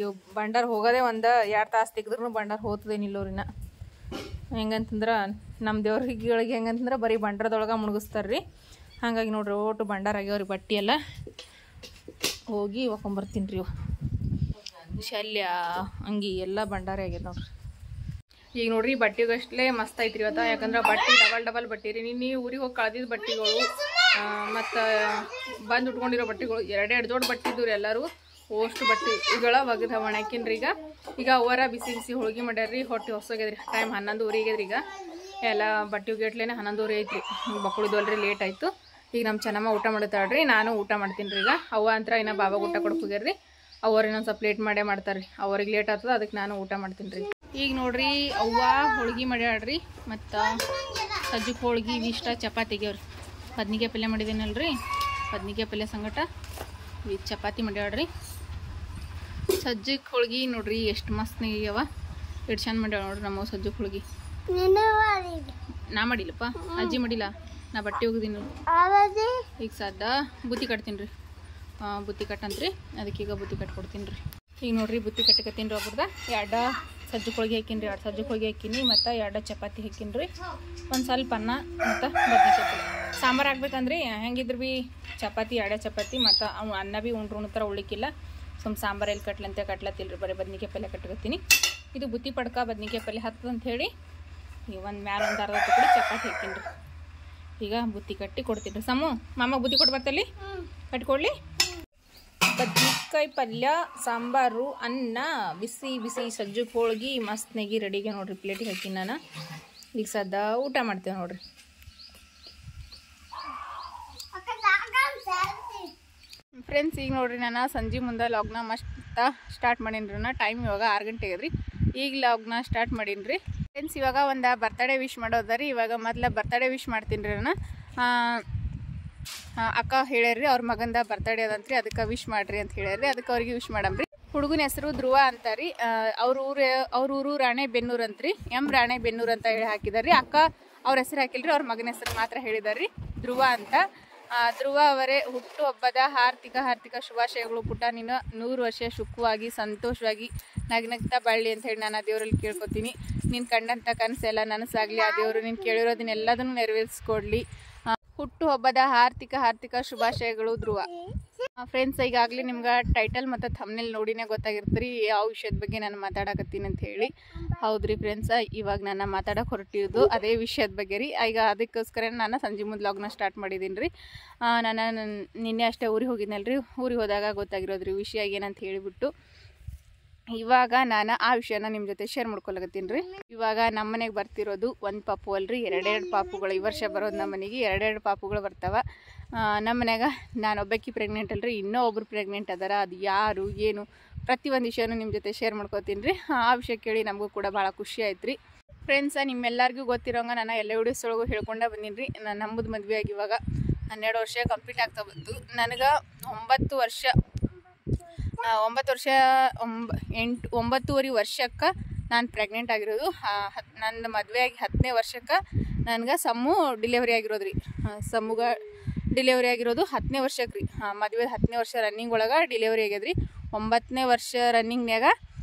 ಇವು ಬಂಡಾರ ಹೋಗೋದೇ ಒಂದು 2 ತಾಸು ತೆಗೆದ್ರೂ ಬಂಡಾರ ಹೋಗ್ತದೇನಿಲ್ಲವ್ರಿನ. ಹೆಂಗಂತಂದ್ರೆ ನಮ್ಮ ದೇವ್ರಿಗಳಿಗೆ ಹೆಂಗಂತಂದ್ರೆ ಬರೀ ಬಂಡಾರದೊಳಗೆ ಮುಳುಗಿಸ್ತಾರ್ರಿ. ಹಾಗಾಗಿ ನೋಡ್ರಿ ಒಟ್ಟು ಬಂಡಾರ ಆಗ್ಯಾವ್ರಿ. ಬಟ್ಟೆ ಎಲ್ಲ ಹೋಗಿ ಒಕ್ಕೊಂಬರ್ತೀನಿ ರೀ. ಶಲ್ಯ ಅಂಗಿ ಎಲ್ಲ ಬಂಡಾರ ಆಗ್ಯದ ನೋಡ್ರಿ. ಈಗ ನೋಡ್ರಿ ಬಟ್ಟೆಗಷ್ಟೇ ಮಸ್ತ್ ಐತ್ರಿ ಇವತ್ತು. ಯಾಕಂದ್ರೆ ಬಟ್ಟೆ ಡಬಲ್ ಬಟ್ಟೆ ರೀ. ನಿನ್ನೆ ಊರಿಗೆ ಹೋಗಿ ಕಳೆದಿದ್ದ ಬಟ್ಟೆಗಳು ಮತ್ತು ಬಂದು ಉಟ್ಕೊಂಡಿರೋ ಬಟ್ಟೆಗಳು 2 ಜೋಡಿ ಬಟ್ಟೆ ಇದ್ದು ರೀ. ಎಲ್ಲರೂ ಅಷ್ಟು ಬಟ್ಟೆಗಳ ಒಗದ ಒಣಾಕಿನ್ರಿ. ಈಗ ಅವರ ಬಿಸಿ ಹೋಳಿಗೆ ಮಾಡ್ಯಾರ್ರಿ. ಹೊಟ್ಟೆ ಹೊಸೋಗ್ಯದ್ರಿ. ಟೈಮ್ 11:30 ಆಗ್ಯದ್ರಿ. ಈಗ ಎಲ್ಲ ಬಟ್ಟೆ ಗೇಟ್ಲೇನೆ 11:30 ಐತ್ರಿ. ಬಕ್ಕಳಿದ್ವಲ್ರಿ ಲೇಟ್ ಆಯಿತು. ಈಗ ನಮ್ಮ ಚೆನ್ನಮ್ಮ ಊಟ ಮಾಡ್ತಾಳ್ರಿ. ನಾನು ಊಟ ಮಾಡ್ತೀನಿ ರೀ. ಈಗ ಅವ್ವ ಅಂತ ಇನ್ನೂ ಬಾಬಾಗೆ ಊಟ ಕೊಡಕ್ಕೆ ಹೋಗ್ಯಾರ್ರಿ. ಅವ್ರು ಇನ್ನೊಂದು ಸ್ವಲ್ಪ ಲೇಟ್ ಮಾಡೇ ಮಾಡ್ತಾರೆ ರೀ. ಅವ್ರಿಗೆ ಲೇಟ್ ಆಗ್ತದೆ. ಅದಕ್ಕೆ ನಾನು ಊಟ ಮಾಡ್ತೀನಿ ರೀ. ಈಗ ನೋಡ್ರಿ ಅವ್ವ ಹೋಳ್ಗೆ ಮಾಡ್ಯಾಳ್ರಿ ಮತ್ತು ಸಜ್ಜಕ್ಕೆ ಹೋಳ್ಗೆ ಇಷ್ಟ ಚಪಾತಿ ಆಗ್ಯಾವ್ರಿ. ಬದ್ನಿಕಾಯಿ ಪಲ್ಯ ಮಾಡಿದ್ದೀನಲ್ರಿ, ಬದ್ನಿಕಾಯಿ ಪಲ್ಯ ಸಂಗಟ ಈ ಚಪಾತಿ ಮಾಡ್ಯಾಳ್ರಿ. ಸಜ್ಜಕ್ಕೆ ಹೋಳ್ಗೆ ನೋಡ್ರಿ ಎಷ್ಟು ಮಸ್ತ್ ಆಗ್ಯಾವ, ಎಷ್ಟು ಚಂದ ಮಾಡ್ಯಾಳ ನೋಡ್ರಿ ನಮ್ಮ ಸಜ್ಜಕ್ಕೆ ಹೋಳ್ಗೆ. ನಾ ಮಾಡಿಲ್ಲಪ್ಪ, ಅಜ್ಜಿ ಮಾಡಿಲ್ಲ, ನಾ ಬಟ್ಟೆ ಹೋಗಿದ್ದೀನಿ. ಈಗ ಸದ್ದ ಬುತ್ತಿ ಕಟ್ತೀನಿ ರೀ, ಬುತ್ತಿ ಕಟ್ಟಂತ್ರಿ, ಅದಕ್ಕೀಗ ಬುತ್ತಿ ಕಟ್ಕೊಡ್ತೀನಿ ರೀ. ಈಗ ನೋಡ್ರಿ ಬುತ್ತಿ ಕಟ್ಟಕತ್ತೀನಿ ರೀ. ಒಬ್ರದ ಎರಡು ಸಜ್ಜಕ್ಕೆ ಹೋಳ್ಗೆ ಹಾಕಿನಿ ರೀ, 2 ಸಜ್ಜಕ್ಕೆ ಹೋಳ್ಗೆ ಹಾಕಿನಿ ಮತ್ತು 2 ಚಪಾತಿ ಹಾಕಿನಿ ರೀ, ಒಂದು ಸ್ವಲ್ಪ ಅನ್ನ ಮತ್ತು ಬದ್ನಿಕಾಯಿ ಪಲ್ಯ. ಸಾಂಬಾರು ಹಾಕ್ಬೇಕಂದ್ರಿ ಹೆಂಗಿದ್ರು ಭೀ ಚಪಾತಿ 2 ಚಪಾತಿ ಮತ್ತು ಅವು ಅನ್ನ ಭೀ ಉಂಡ್ರು ಥರ ಉಳ್ಳಿಕ್ಕಿಲ್ಲ. ಸುಮ್ಮ ಸಾಂಬಾರು ಎಲ್ಲಿ ಕಟ್ಲಂತೆ ಕಟ್ಲತ್ತಿಲ್ಲ ರೀ, ಬರೀ ಬದ್ನಿಕಾಯಿ ಪಲ್ಯ ಕಟ್ಕೊತೀನಿ. ಇದು ಬುತ್ತಿ ಪಡ್ಕ ಬದ್ನಿಕಾಯಿ ಪಲ್ಯ ಹತ್ತದ ಅಂತ ಹೇಳಿ ಈಗ ಒಂದು ಮ್ಯಾಲ ಒಂದು ಅರ್ಧ ತುಕಡಿ ಚಪಾತಿ ಹಾಕಿನಿ ರೀ. ಈಗ ಬುತ್ತಿ ಕಟ್ಟಿ ಕೊಡ್ತೀನಿ ರೀ. ಸಮು ಮಾಮ ಬುತ್ತಿ ಕೊಟ್ಟು ಬರ್ತಲ್ಲಿ ಕಟ್ಕೊಡ್ಲಿ. ಬದ್ನಿಕಾಯಿ ಪಲ್ಯ, ಸಾಂಬಾರು, ಅನ್ನ, ಬಿಸಿ ಬಿಸಿ ಸಜ್ಜಕ್ಕೆ ಹೋಳ್ಗೆ ಮಸ್ತ್ನಾಗಿ ರೆಡಿಗೆ ನೋಡ್ರಿ. ಪ್ಲೇಟಿಗೆ ಹಾಕಿನಿ ನಾನು. ಈಗ ಸದ್ದ ಊಟ ಮಾಡ್ತೇವೆ ನೋಡ್ರಿ. ಫ್ರೆಂಡ್ಸ್ ಈಗ ನೋಡ್ರಿ ನಾನು ಸಂಜೆ ಮುಂದೆ ಲಾಗ್ನ ಮಸ್ತ್ ಸ್ಟಾರ್ಟ್ ಮಾಡೀನಿ ರೀ. ಟೈಮ್ ಇವಾಗ 6 ಗಂಟೆ ಆಗ್ಯದ್ರಿ. ಈಗ ಲಾಗ್ನ ಸ್ಟಾರ್ಟ್ ಮಾಡೀನಿ ರೀ. ಫ್ರೆಂಡ್ಸ್ ಇವಾಗ ಒಂದು ಬರ್ತಡೇ ವಿಶ್ ಮಾಡೋದ ರೀ. ಇವಾಗ ಮೊದಲ ಬರ್ತಡೇ ವಿಶ್ ಮಾಡ್ತೀನಿ ರೀ ನಾನು. ಅಕ್ಕ ಹೇಳ್ಯಾರ್ರಿ ಅವ್ರ ಮಗಂದ ಬರ್ತಡೇ ಅದಂತ್ರಿ, ಅದಕ್ಕೆ ವಿಶ್ ಮಾಡ್ರಿ ಅಂತ ಹೇಳ್ಯಾರ್ರಿ. ಅದಕ್ಕೆ ಅವ್ರಿಗೆ ವಿಶ್ ಮಾಡಮ್ರಿ. ಹುಡುಗನ ಹೆಸರು ಧ್ರುವ ಅಂತಾರಿ. ಅವ್ರ ಊರು ರಾಣೆಬೆನ್ನೂರು ಅಂತ್ರಿ, ರಾಣೆಬೆನ್ನೂರು ಅಂತ ಹೇಳಿ ಹಾಕಿದಾರ್ರಿ. ಅಕ್ಕ ಅವ್ರ ಹೆಸರು ಹಾಕಿಲ್ರಿ, ಅವ್ರ ಮಗನ ಹೆಸರು ಮಾತ್ರ ಹೇಳಿದಾರ್ರಿ, ಧ್ರುವ ಅಂತ. ಧ್ರುವ ಅವರೇ ಹುಟ್ಟುಹಬ್ಬದ ಹಾರ್ದಿಕ ಶುಭಾಶಯಗಳು. ಪುಟ್ಟ ನೀನು 100 ವರ್ಷ ಸುಖವಾಗಿ ಸಂತೋಷವಾಗಿ ನಗ್ನಗ್ತಾ ಬಾಳ್ಲಿ ಅಂತ ಹೇಳಿ ನಾನು ಆ ದೇವರಲ್ಲಿ ಕೇಳ್ಕೊತೀನಿ. ನೀನು ಕಂಡಂಥ ಕನಸೆಲ್ಲ ನನಸಾಗಲಿ, ಆ ದೇವರು ನೀನು ಕೇಳಿರೋದನ್ನೆಲ್ಲದನ್ನು ನೆರವೇರಿಸ್ಕೊಡ್ಲಿ. ಹುಟ್ಟುಹಬ್ಬದ ಹಾರ್ದಿಕ ಶುಭಾಶಯಗಳು ಧ್ರುವ. ಫ್ರೆಂಡ್ಸ್ ಈಗಾಗಲೇ ನಿಮ್ಗೆ ಟೈಟಲ್ ಮತ್ತು ಥಂಬ್ನೇಲ್ ನೋಡಿನೇ ಗೊತ್ತಾಗಿರ್ತೀರಿ ಯಾವ ವಿಷಯದ ಬಗ್ಗೆ ನಾನು ಮಾತಾಡಕತ್ತೀನಿ ಅಂತ ಹೇಳಿ. ಹೌದ್ರಿ ಫ್ರೆಂಡ್ಸ್, ಇವಾಗ ನಾನು ಮಾತಾಡೋಕೆ ಹೊರಟಿದ್ದು ಅದೇ ವಿಷಯದ ಬಗ್ಗೆ ರೀ. ಈಗ ಅದಕ್ಕೋಸ್ಕರ ನಾನು ಸಂಜೆ ಮುಂದೆ ಲಾಗ್ನ ಸ್ಟಾರ್ಟ್ ಮಾಡಿದ್ದೀನಿ ರೀ. ನಾನು ನಿನ್ನೆ ಅಷ್ಟೇ ಊರಿಗೆ ಹೋಗಿದ್ನಲ್ರಿ. ಊರಿಗೆ ಹೋದಾಗ ಗೊತ್ತಾಗಿರೋದ್ರಿ ವಿಷಯ ಏನಂತ ಹೇಳಿಬಿಟ್ಟು ಇವಾಗ ನಾನು ಆ ವಿಷಯನ ನಿಮ್ಮ ಜೊತೆ ಶೇರ್ ಮಾಡ್ಕೊಳಕತ್ತೀನಿ ರೀ. ಇವಾಗ ನಮ್ಮ ಮನೆಗೆ ಬರ್ತಿರೋದು ಒಂದು ಪಾಪು ಅಲ್ರಿ, 2 ಪಾಪುಗಳು. ಈ ವರ್ಷ ಬರೋದು ನಮ್ಮ ಮನೆಗೆ 2 ಪಾಪುಗಳು ಬರ್ತಾವ. ನಮ್ಮ ಮನ್ಯಾಗ ನಾನು ಒಬ್ಬಾಕಿ ಪ್ರೆಗ್ನೆಂಟ್ ಅಲ್ರಿ, ಇನ್ನೂ ಒಬ್ರು ಪ್ರೆಗ್ನೆಂಟ್ ಅದಾರ. ಅದು ಯಾರು ಏನು ಪ್ರತಿಯೊಂದು ವಿಷಯನೂ ನಿಮ್ಮ ಜೊತೆ ಶೇರ್ ಮಾಡ್ಕೊತೀನಿ ರೀ. ಆ ವಿಷಯ ಕೇಳಿ ನಮಗೂ ಕೂಡ ಭಾಳ ಖುಷಿ ಆಯ್ತು ರೀ. ಫ್ರೆಂಡ್ಸ ನಿಮ್ಮೆಲ್ಲರಿಗೂ ಗೊತ್ತಿರೋಂಗೆ ನಾನು ಎಲ್ಲ ವಿಡಿಯೋಸ್ ಒಳಗೂ ಹೇಳ್ಕೊಂಡೇ ಬಂದೀನಿ ರೀ. ನಾನು ನಮ್ಮದು ಮದುವೆ ಆಗಿ ಇವಾಗ 12 ವರ್ಷ ಕಂಪ್ಲೀಟ್ ಆಗ್ತಾ ಬಂತು. ನನಗೆ 9.5 ವರ್ಷಕ್ಕೆ ನಾನು ಪ್ರೆಗ್ನೆಂಟ್ ಆಗಿರೋದು. ನನ್ನ ಮದುವೆ ಆಗಿ 10ನೇ ವರ್ಷಕ್ಕೆ ನನಗೆ ಸಮ್ಮು ಡಿಲಿವರಿ ಆಗಿರೋದು ರೀ. ಸಮ್ಮುಗೆ ಡಿಲಿವರಿ ಆಗಿರೋದು 10ನೇ ವರ್ಷಕ್ಕೆ ರೀ. ಮದುವೆ 10ನೇ ವರ್ಷ ರನ್ನಿಂಗ್ ಒಳಗೆ ಡಿಲಿವರಿ ಆಗ್ಯದ್ರಿ. 9ನೇ ವರ್ಷ ರನ್ನಿಂಗ್ನಾಗ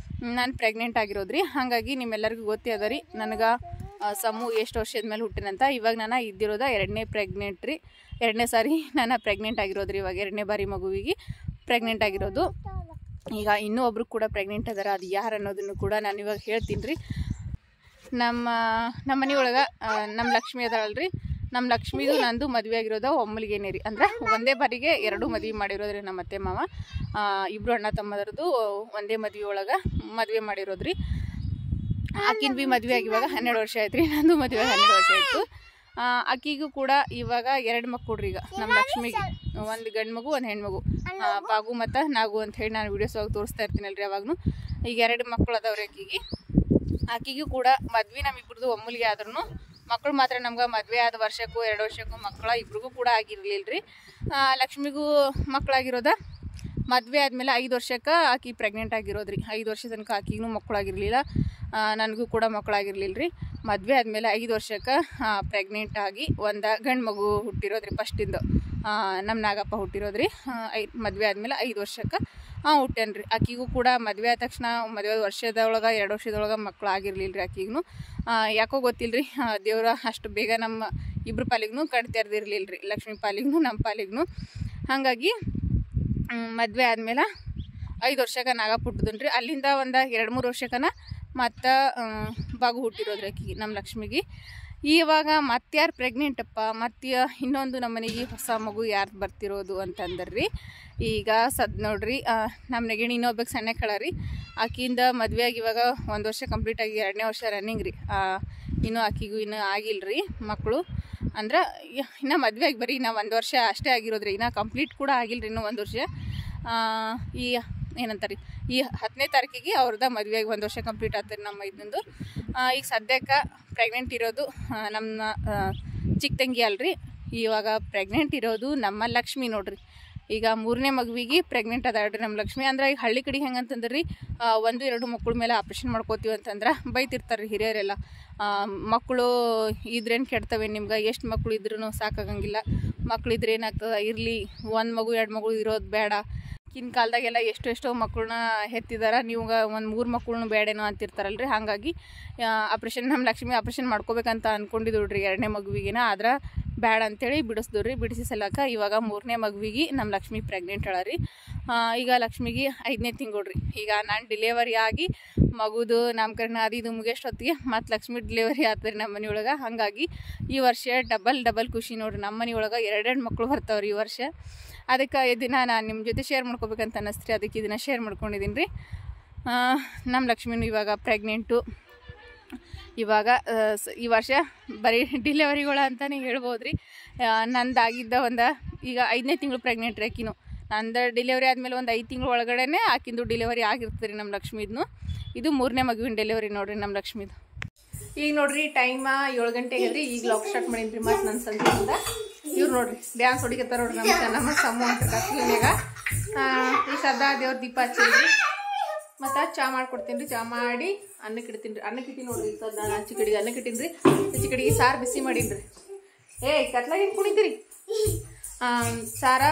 ನಾನು ಪ್ರೆಗ್ನೆಂಟ್ ಆಗಿರೋದು ರೀ. ಹಾಗಾಗಿ ನಿಮ್ಮೆಲ್ಲರಿಗೂ ಗೊತ್ತೇ ಅದ ರೀ ನನಗೆ ಸಮ್ಮು ಎಷ್ಟು ವರ್ಷದ ಮೇಲೆ ಹುಟ್ಟಿನಂತ. ಇವಾಗ ನಾನು ಇದ್ದಿರೋದ 2ನೇ ಪ್ರೆಗ್ನೆಂಟ್ ರೀ. 2ನೇ ಸಾರಿ ನಾನು ಪ್ರೆಗ್ನೆಂಟ್ ಆಗಿರೋದು ರೀ. ಇವಾಗ 2ನೇ ಬಾರಿ ಮಗುವಿಗೆ ಪ್ರೆಗ್ನೆಂಟ್ ಆಗಿರೋದು. ಈಗ ಇನ್ನೂ ಒಬ್ರು ಕೂಡ ಪ್ರೆಗ್ನೆಂಟ್ ಅದಾರ. ಅದು ಯಾರು ಅನ್ನೋದನ್ನು ಕೂಡ ನಾನು ಇವಾಗ ಹೇಳ್ತೀನಿ ರೀ. ನಮ್ಮ ಮನೆಯೊಳಗೆ ನಮ್ಮ ಲಕ್ಷ್ಮಿ ಅದಾಳಲ್ರಿ, ನಮ್ಮ ಲಕ್ಷ್ಮಿದು ನಂದು ಮದುವೆ ಆಗಿರೋದು ಒಮ್ಮಲಿಗೇನೆ ರೀ. ಅಂದ್ರೆ ಒಂದೇ ಬಾರಿಗೆ 2 ಮದುವೆ ಮಾಡಿರೋದ್ರಿ. ನಮ್ಮ ಅತ್ತೆ ಮಾವ ಇಬ್ಬರು ಅಣ್ಣ ತಮ್ಮದರದು ಒಂದೇ ಮದುವೆ ಒಳಗೆ ಮದುವೆ ಮಾಡಿರೋದ್ರಿ. ಆಕಿನ ಭೀ ಮದುವೆ ಆಗಿ ಇವಾಗ 12 ವರ್ಷ ಆಯ್ತು ರೀ. ನಂದು ಮದುವೆ 12 ವರ್ಷ ಆಯಿತು. ಆಕಿಗೂ ಕೂಡ ಇವಾಗ 2 ಮಕ್ಕಳು ರೀ. ಈಗ ನಮ್ಮ ಲಕ್ಷ್ಮಿಗೆ ಒಂದು ಗಂಡು ಮಗು, ಒಂದು ಹೆಣ್ಮಗು, ಬಾಗು ಮತ್ತು ನಾಗು ಅಂತ ಹೇಳಿ ನಾನು ವೀಡಿಯೋಸ್ ಒಳಗೆ ತೋರಿಸ್ತಾ ಇರ್ತೀನಲ್ರಿ ಅವಾಗೂ. ಈಗ 2 ಮಕ್ಕಳು ಅದಾವ್ರಿ ಆಕಿಗೂ ಕೂಡ ಮದ್ವೆ ನಮ್ಮಿಬ್ರದ್ದು ಒಮ್ಮಲಿಗೆ ಆದ್ರೂ ಮಕ್ಕಳು ಮಾತ್ರ ನಮ್ಗೆ ಮದುವೆ ಆದ ವರ್ಷಕ್ಕೂ 2 ವರ್ಷಕ್ಕೂ ಮಕ್ಕಳ ಇಬ್ರಿಗೂ ಕೂಡ ಆಗಿರಲಿಲ್ಲ ರೀ. ಲಕ್ಷ್ಮಿಗೂ ಮಕ್ಕಳಾಗಿರೋದ ಮದುವೆ ಆದಮೇಲೆ 5 ವರ್ಷಕ್ಕೆ ಆಕಿ ಪ್ರೆಗ್ನೆಂಟ್ ಆಗಿರೋದ್ರಿ. 5 ವರ್ಷ ತನಕ ಆಕಿಗೂ ಮಕ್ಕಳಾಗಿರಲಿಲ್ಲ, ನನಗೂ ಕೂಡ ಮಕ್ಕಳಾಗಿರ್ಲಿಲ್ಲ ರೀ. ಮದುವೆ ಆದಮೇಲೆ 5 ವರ್ಷಕ್ಕೆ ಪ್ರೆಗ್ನೆಂಟ್ ಆಗಿ ಒಂದು ಗಂಡು ಮಗು ಹುಟ್ಟಿರೋದ್ರಿ. ಫಸ್ಟಿಂದು ನಮ್ಮ ನಾಗಪ್ಪ ಹುಟ್ಟಿರೋದ್ರಿ. ಮದುವೆ ಆದಮೇಲೆ 5 ವರ್ಷಕ್ಕೆ ಹುಟ್ಟೇನ್ರಿ. ಆಕಿಗೂ ಕೂಡ ಮದುವೆ ಆದ ತಕ್ಷಣ ಮದುವೆ ವರ್ಷದೊಳಗೆ 2 ವರ್ಷದೊಳಗೆ ಮಕ್ಕಳು ಆಗಿರಲಿಲ್ಲ ರೀ. ಆಕಿಗೂ ಯಾಕೋ ಗೊತ್ತಿಲ್ಲ ರೀ, ದೇವ್ರ ಅಷ್ಟು ಬೇಗ ನಮ್ಮ ಇಬ್ಬರು ಪಾಲಿಗೂ ಕಣ್ ತೆರೆದಿರಲಿಲ್ಲ ರೀ. ಲಕ್ಷ್ಮಿ ಪಾಲಿಗೂ ನಮ್ಮ ಪಾಲಿಗೂ. ಹಾಗಾಗಿ ಮದುವೆ ಆದಮೇಲೆ 5 ವರ್ಷಕ್ಕೆ ನಾಗಪ್ಪ ಹುಟ್ಟಿದನ್ರಿ. ಅಲ್ಲಿಂದ ಒಂದು 2-3 ವರ್ಷಕ್ಕನ ಮತ್ತು ಬಾಗು ಹುಟ್ಟಿರೋದ್ರಿ ಆಕಿಗೆ, ನಮ್ಮ ಲಕ್ಷ್ಮಿಗೆ. ಇವಾಗ ಮತ್ತಾರು ಪ್ರೆಗ್ನೆಂಟಪ್ಪ, ಮತ್ತು ಇನ್ನೊಂದು ನಮ್ಮ ಮನೆಗೆ ಹೊಸ ಮಗು ಯಾರ್ದು ಬರ್ತಿರೋದು ಅಂತಂದ್ರಿ. ಈಗ ನೋಡ್ರಿ ನಮ್ಮ ನೆಗಣಿ ಇನ್ನೊಬ್ಬಕ್ಕೆ ಸಣ್ಣ ಕಳ ರೀ. ಆಕಿಯಿಂದ ಮದುವೆಯಾಗಿ ಇವಾಗ 1 ವರ್ಷ ಕಂಪ್ಲೀಟ್ ಆಗಿ 2ನೇ ವರ್ಷ ರನ್ನಿಂಗ್ ರೀ. ಇನ್ನೂ ಆಕಿಗೂ ಇನ್ನೂ ಆಗಿಲ್ಲ ರೀ ಮಕ್ಕಳು. ಅಂದ್ರೆ ಇನ್ನು ಮದುವೆ ಆಗಿ ಬರೀ ಇನ್ನೂ 1 ವರ್ಷ ಅಷ್ಟೇ ಆಗಿರೋದ್ರಿ. ಇನ್ನೂ ಕಂಪ್ಲೀಟ್ ಕೂಡ ಆಗಿಲ್ಲ ರೀ, ಇನ್ನೂ 1 ವರ್ಷ. ಈ ಏನಂತಾರೆ ಈ 10ನೇ ತಾರೀಕಿಗೆ ಅವ್ರದ್ದು ಮದುವೆಯಾಗಿ 1 ವರ್ಷ ಕಂಪ್ಲೀಟ್ ಆಗ್ತದೆ ನಮ್ಮ ಇದೊಂದು. ಈಗ ಸದ್ಯಕ್ಕೆ ಪ್ರೆಗ್ನೆಂಟ್ ಇರೋದು ನಮ್ಮ ಚಿಕ್ಕ ತಂಗಿ ಅಲ್ರಿ. ಇವಾಗ ಪ್ರೆಗ್ನೆಂಟ್ ಇರೋದು ನಮ್ಮ ಲಕ್ಷ್ಮಿ ನೋಡ್ರಿ. ಈಗ 3ನೇ ಮಗುವಿಗೆ ಪ್ರೆಗ್ನೆಂಟ್ ಅದಾಳ್ರಿ ನಮ್ಮ ಲಕ್ಷ್ಮಿ. ಅಂದ್ರೆ ಈಗ ಹಳ್ಳಿ ಕಡೆ ಹೆಂಗಂತಂದ್ರೆ ರೀ 1-2 ಮಕ್ಕಳ ಮೇಲೆ ಆಪ್ರೇಷನ್ ಮಾಡ್ಕೋತೀವಿ ಅಂತಂದ್ರೆ ಬೈತಿರ್ತಾರೆ ರೀ ಹಿರಿಯರೆಲ್ಲ. ಮಕ್ಕಳು ಇದ್ರೇನು ಕೆಡ್ತವೆ ನಿಮ್ಗೆ, ಎಷ್ಟು ಮಕ್ಕಳು ಇದ್ರೂ ಸಾಕಾಗಂಗಿಲ್ಲ, ಮಕ್ಕಳಿದ್ರೆ ಏನಾಗ್ತದೆ, ಇರಲಿ 1 ಮಗು 2 ಮಗು ಇರೋದು ಬೇಡ. ಈಗಿನ ಕಾಲದಾಗೆಲ್ಲ ಎಷ್ಟೋ ಮಕ್ಕಳನ್ನ ಹೆತ್ತಿದಾರ, ನೀವು 1-3 ಮಕ್ಕಳನ್ನ ಬೇಡೇನೋ ಅಂತಿರ್ತಾರಲ್ರಿ. ಹಾಗಾಗಿ ನಮ್ಮ ಲಕ್ಷ್ಮಿ ಆಪ್ರೇಷನ್ ಮಾಡ್ಕೋಬೇಕಂತ ಅಂದ್ಕೊಂಡಿದ್ರಿ 2ನೇ ಮಗುವಿಗೆನ. ಆದ್ರೆ ಬೇಡ ಅಂಥೇಳಿ ಬಿಡಿಸ್ದವ್ರಿ. ಬಿಡಿಸಿ ಸಲಕ ಇವಾಗ 3ನೇ ಮಗುವಿಗೆ ನಮ್ಮ ಲಕ್ಷ್ಮಿ ಪ್ರೆಗ್ನೆಂಟ್ ಅಳರಿ. ಈಗ ಲಕ್ಷ್ಮಿಗೆ 5ನೇ ತಿಂಗಳು ರೀ. ಈಗ ನಾನು ಡಿಲಿವರಿ ಆಗಿ ಮಗುದು ನಾಮಕರಣ ಅದು ಮುಗಿಯೋಷ್ಟೊತ್ತಿಗೆ ಮತ್ತು ಲಕ್ಷ್ಮಿ ಡಿಲಿವರಿ ಆಗ್ತದೆ ನಮ್ಮ ಮನೆಯೊಳಗೆ. ಹಾಗಾಗಿ ಈ ವರ್ಷ ಡಬಲ್ ಖುಷಿ ನೋಡ್ರಿ. ನಮ್ಮ ಮನೆಯೊಳಗೆ 2 ಮಕ್ಕಳು ಬರ್ತಾವ್ರಿ ಈ ವರ್ಷ. ಅದಕ್ಕೆ ಇದನ್ನು ನಾನು ನಿಮ್ಮ ಜೊತೆ ಶೇರ್ ಮಾಡ್ಕೋಬೇಕಂತ ಅನ್ನಿಸ್ತ್ರಿ. ಅದಕ್ಕೆ ಇದನ್ನು ಶೇರ್ ಮಾಡ್ಕೊಂಡಿದ್ದೀನಿ ರೀ. ನಮ್ಮ ಲಕ್ಷ್ಮಿನೂ ಇವಾಗ ಪ್ರೆಗ್ನೆಂಟು. ಇವಾಗ ಈ ವರ್ಷ ಬರೀ ಡಿಲಿವರಿಗಳು ಅಂತಲೇ ಹೇಳ್ಬೋದು ರೀ. ನಂದಾಗಿದ್ದ ಈಗ 5ನೇ ತಿಂಗಳು ಪ್ರೆಗ್ನೆಂಟ್ ರೀ ಆಕಿನೂ. ನಂದು ಡಿಲಿವರಿ ಆದಮೇಲೆ 5 ತಿಂಗಳು ಒಳಗಡೆ ಆಕಿಂದು ಡಿಲಿವರಿ ಆಗಿರ್ತದೆ ರೀ ನಮ್ಮ ಲಕ್ಷ್ಮಿದ್ನು. ಇದು 3ನೇ ಮಗುವಿನ ಡೆಲಿವರಿ ನೋಡ್ರಿ ನಮ್ಮ ಲಕ್ಷ್ಮಿದು. ಈಗ ನೋಡ್ರಿ ಟೈಮ 7 ಗಂಟೆಗೆ ರೀ. ಈಗ ಲಾಕ್ ಸ್ಟಾರ್ಟ್ ಮಾಡೀನಿ ಮತ್ತು ನನ್ನ ಸಂಜೆಯಿಂದ. ಇವ್ರು ನೋಡ್ರಿ ಡ್ಯಾನ್ಸ್ ಹೊಡಿಕತ್ತಾರ ನೋಡ್ರಿ ನಮ್ಮ ಸಮ್ಮು ಅಂತ ಕಸ್ಲಿನ್ಯಾಗ. ಈ ಸದಾ ದೇವ್ರ ದೀಪ ಹಚ್ಚಿದ್ರಿ ಮತ್ತು ಚಾ ಮಾಡ್ಕೊಡ್ತೀನಿ ರೀ. ಚಾ ಮಾಡಿ ಅನ್ನಕ್ಕೆ ಇಡ್ತೀನಿ ರೀ. ಅನ್ನಕ್ಕೆ ಇಟ್ಟಿನಿ ನೋಡ್ರಿ. ಸದ ನಾನು ಆಚೆ ಕಡೆಗೆ ಅನ್ನಕ್ಕೆ ಇಟ್ಟೀನಿ ರೀ. ಈಚೆ ಕಡೆಗೆ ಸಾರು ಬಿಸಿ ಮಾಡೀನಿ ರೀ. ಕತ್ಲಾಗಿನ ಕುಣಿತೀರಿ ಸಾರ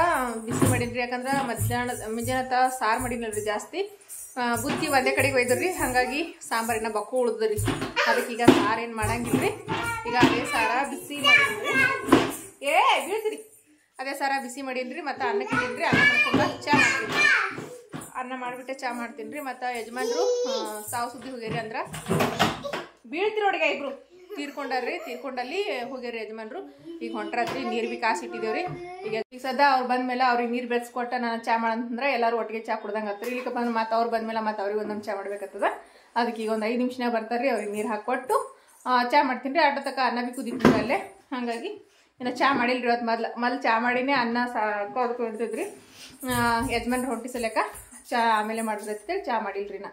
ಬಿಸಿ ಮಾಡೀನಿ ರೀ. ಯಾಕಂದ್ರೆ ಮುಂಜಾನೆ ಸಾರು ಮಾಡೀನಲ್ರಿ ಜಾಸ್ತಿ. ಬುತ್ತಿ ಒಂದೇ ಕಡೆಗೆ ಒಯ್ದ್ರಿ. ಹಾಗಾಗಿ ಸಾಂಬಾರಿನ ಬಕ್ಕು ಉಳಿದ್ರಿ. ಅದಕ್ಕೆ ಈಗ ಸಾರು ಏನು ಮಾಡಂಗಿಲ್ಲ ರೀ. ಈಗ ಅದೇ ಸಾರ ಬಿಸಿ ಮಾಡೀನಿ ರೀ. ಬೀಳ್ತೀರಿ. ಅದೇ ಸಾರ ಬಿಸಿ ಮಾಡೀನಿ ರೀ. ಮತ್ತು ಅನ್ನಕ್ಕೆ ಇಟ್ಟೀನಿ ರೀ. ಅನ್ನ ಮಾಡ್ಕೊಂಡು ಚಾ ಮಾಡ್ತೀನಿ ರೀ. ಅನ್ನ ಮಾಡಿಬಿಟ್ಟೆ ಚಾ ಮಾಡ್ತೀನಿ ರೀ. ಮತ್ತು ಯಜಮಾನ್ರು ಸಾವು ಸುದ್ದಿ ಹೋಗ್ಯಾರಿ. ಅಂದ್ರೆ ಬೀಳ್ತಿರಿ ನೋಡಿಗೆ ಇಬ್ರು ತೀರ್ಕೊಂಡಾರ್ರಿ. ತೀರ್ಕೊಂಡಲ್ಲಿ ಹೋಗ್ಯಾರಿ ಯಜಮಾನ್ರು. ಈಗ ಹೊಂಟ್ರಾತ್ರಿ. ನೀರು ಬಿ ಕಾಸು ಇಟ್ಟಿದ್ದೇವ್ರಿ. ಈಗ ಸದಾ ಅವ್ರು ಬಂದ್ಮೇಲೆ ಅವ್ರಿಗೆ ನೀರು ಬೆರೆಸ್ಕೊಟ್ಟ ನಾನು ಚಾ ಮಾಡಂತಂದ್ರೆ ಎಲ್ಲರೂ ಒಟ್ಟಿಗೆ ಚಾ ಕುಡ್ದಂಗೆ ಆಗ್ತಾರೆ. ಇಲ್ಲಿಗೆ ಬಂದು ಮತ್ತು ಅವ್ರು ಬಂದ್ಮೇಲೆ ಮತ್ತು ಅವ್ರಿಗೆ ಒಂದೊಂದು ಚಾ ಮಾಡ್ಬೇಕಾಗ್ತದೆ. ಅದಕ್ಕೆ ಈಗ 5 ನಿಮಿಷನಾಗ ಬರ್ತಾರೆ ರೀ. ಅವ್ರಿಗೆ ನೀರು ಹಾಕ್ಕೊಟ್ಟು ಚಾ ಮಾಡ್ತೀನಿ ರೀ. ಅಡ್ಡ ತಕ್ಕ ಅನ್ನ ಬಿ ಕುದಿತೀನಿ ಅಲ್ಲೇ. ಹಾಗಾಗಿ ಇನ್ನು ಚಾ ಮಾಡಿಲ್ಲ ರೀ. ಇವತ್ತು ಮೊದಲು ಚಾ ಮಾಡಿನೇ ಅನ್ನ ಅದಕ್ಕೆ ಇಡ್ತಿದ್ರಿ. ಯಜಮಾನ್ರು ಹೊಟ್ಟಿ ಸಲಕ ಚಾ ಆಮೇಲೆ ಮಾಡಿರ್ತೈತೆ ಚಾ ಮಾಡಿಲ್ರಿ ನಾ.